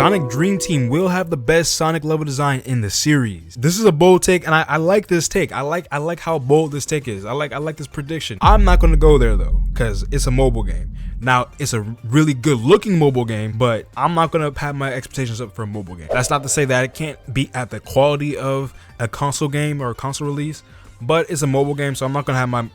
Sonic Dream Team will have the best Sonic level design in the series. This is a bold take, and I like this take. I like how bold this take is. I like this prediction. I'm not gonna go there though, because it's a mobile game. Now, it's a really good looking mobile game, but I'm not gonna have my expectations up for a mobile game. That's not to say that it can't be at the quality of a console game or a console release, but it's a mobile game, so I'm not gonna have I'm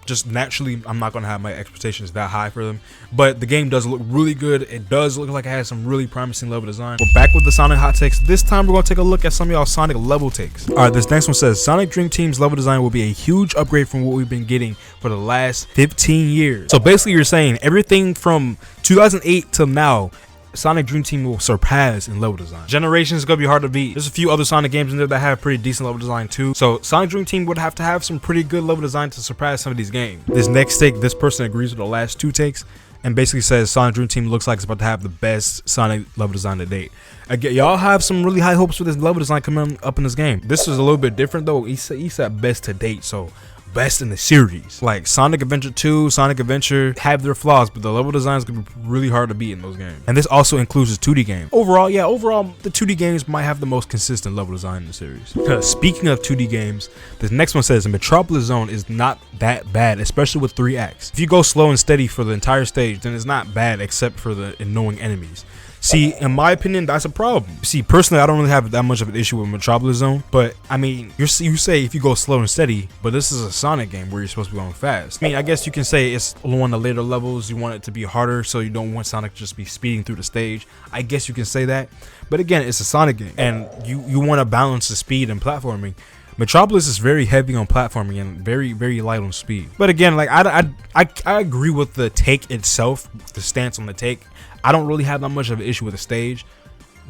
not gonna have my expectations that high for them. But the game does look really good. It does look like it has some really promising level design. We're back with the Sonic hot takes. This time we're gonna take a look at some of y'all Sonic level takes. All right, this next one says Sonic Dream Team's level design will be a huge upgrade from what we've been getting for the last 15 years. So basically, you're saying everything from 2008 till now, Sonic Dream Team will surpass in level design. Generations is gonna be hard to beat. There's a few other Sonic games in there that have pretty decent level design too. So Sonic Dream Team would have to have some pretty good level design to surpass some of these games. This next take, this person agrees with the last two takes and basically says Sonic Dream Team looks like it's about to have the best Sonic level design to date. Again, y'all have some really high hopes for this level design coming up in this game. This is a little bit different though. He said best to date, so best in the series. Like Sonic Adventure 2, Sonic Adventure have their flaws, but the level design is gonna be really hard to beat in those games. And this also includes the 2D game. Overall, the 2D games might have the most consistent level design in the series. Speaking of 2D games, this next one says the Metropolis zone is not that bad, especially with 3 acts. If you go slow and steady for the entire stage, then it's not bad except for the annoying enemies. See, in my opinion, that's a problem. See, personally, I don't really have that much of an issue with Metropolis Zone, but I mean, you say if you go slow and steady, but this is a Sonic game where you're supposed to be going fast. I mean, I guess you can say it's one of the later levels, you want it to be harder, so you don't want Sonic to just be speeding through the stage. I guess you can say that, but again, it's a Sonic game, and you want to balance the speed and platforming. Metropolis is very heavy on platforming and very, very light on speed. But again, like I agree with the take itself, the stance on the take. I don't really have that much of an issue with the stage,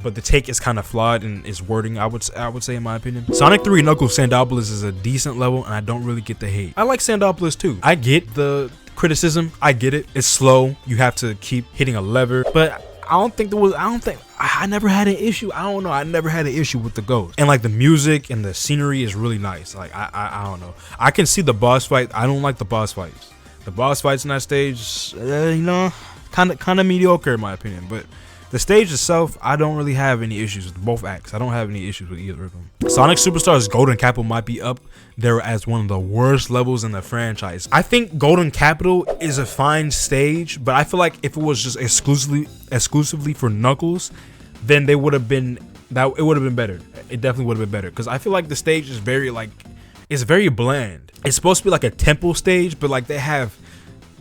but the take is kind of flawed in its wording, I would say, in my opinion. Sonic 3 Knuckles Sandopolis is a decent level, and I don't really get the hate. I like Sandopolis too. I get the criticism. I get it. It's slow. You have to keep hitting a lever, but I never had an issue. I don't know. I never had an issue with the ghost. And like the music and the scenery is really nice. Like I don't know. I can see the boss fight. I don't like the boss fights. The boss fights in that stage, kind of mediocre in my opinion. But the stage itself, I don't really have any issues with both acts. I don't have any issues with either of them. Sonic Superstars Golden Capital might be up there as one of the worst levels in the franchise. I think Golden Capital is a fine stage, but I feel like if it was just exclusively for Knuckles, then it would have been better. It definitely would have been better, because I feel like the stage is it's very bland. It's supposed to be like a temple stage, but like they have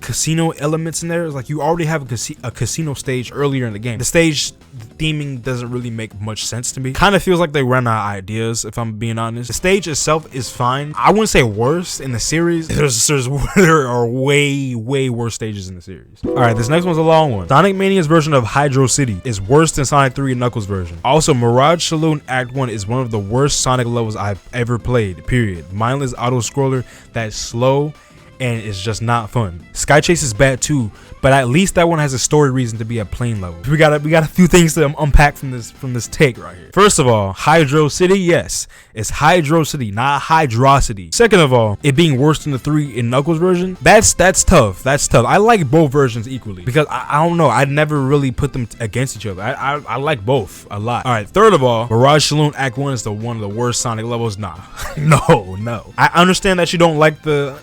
casino elements in there. It's like you already have a casino stage earlier in the game. The stage theming doesn't really make much sense to me. Kind of feels like they ran out of ideas, if I'm being honest. The stage itself is fine. I wouldn't say worst in the series. There are way worse stages in the series. All right, this next one's a long one. Sonic Mania's version of Hydro City is worse than Sonic 3 and Knuckles version. Also, Mirage Saloon Act 1 is one of the worst Sonic levels I've ever played, period. Mindless auto scroller that's slow and it's just not fun. Sky Chase is bad too, but at least that one has a story reason to be a plane level. We got a few things to unpack from this take right here. First of all, Hydro City, yes, it's Hydro City, not Hydrocity. Second of all, it being worse than the 3 in Knuckles version, that's tough. That's tough. I like both versions equally because I don't know, I never really put them against each other. I like both a lot. All right. Third of all, Mirage Saloon Act 1 is one of the worst Sonic levels. Nah, no. I understand that you don't like the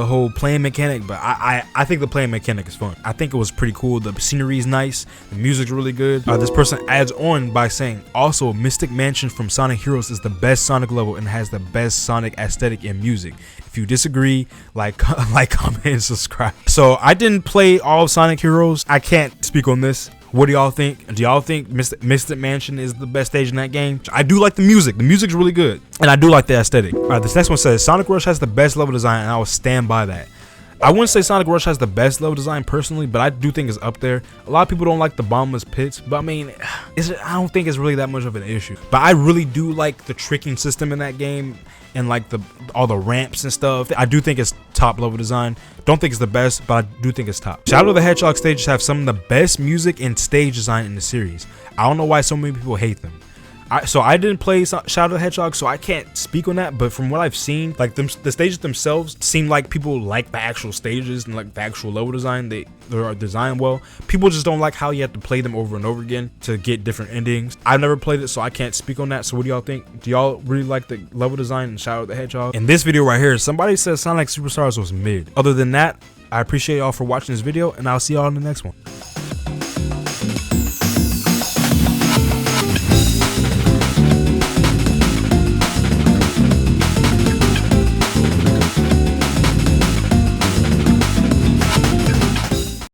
whole playing mechanic, but I think the playing mechanic is fun. I think it was pretty cool. The scenery is nice, the music's really good. This person adds on by saying, also Mystic Mansion from Sonic Heroes is the best Sonic level and has the best Sonic aesthetic and music. If you disagree, like, comment, and subscribe. So I didn't play all of Sonic Heroes. I can't speak on this. What do y'all think? Do y'all think Mystic Mansion is the best stage in that game? I do like the music. The music's really good. And I do like the aesthetic. All right, this next one says, Sonic Rush has the best level design, and I will stand by that. I wouldn't say Sonic Rush has the best level design personally, but I do think it's up there. A lot of people don't like the bombless pits, but I mean, I don't think it's really that much of an issue. But I really do like the tricking system in that game and like all the ramps and stuff. I do think it's top level design. Don't think it's the best, but I do think it's top. Shadow the Hedgehog stages have some of the best music and stage design in the series. I don't know why so many people hate them. So I didn't play Shadow of the Hedgehog, so I can't speak on that. But from what I've seen, like the stages themselves seem like people like the actual stages and like the actual level design. They are designed well. People just don't like how you have to play them over and over again to get different endings. I've never played it, so I can't speak on that. So what do y'all think? Do y'all really like the level design in Shadow of the Hedgehog? In this video right here, somebody said Sonic Superstars was mid. Other than that, I appreciate y'all for watching this video, and I'll see y'all in the next one.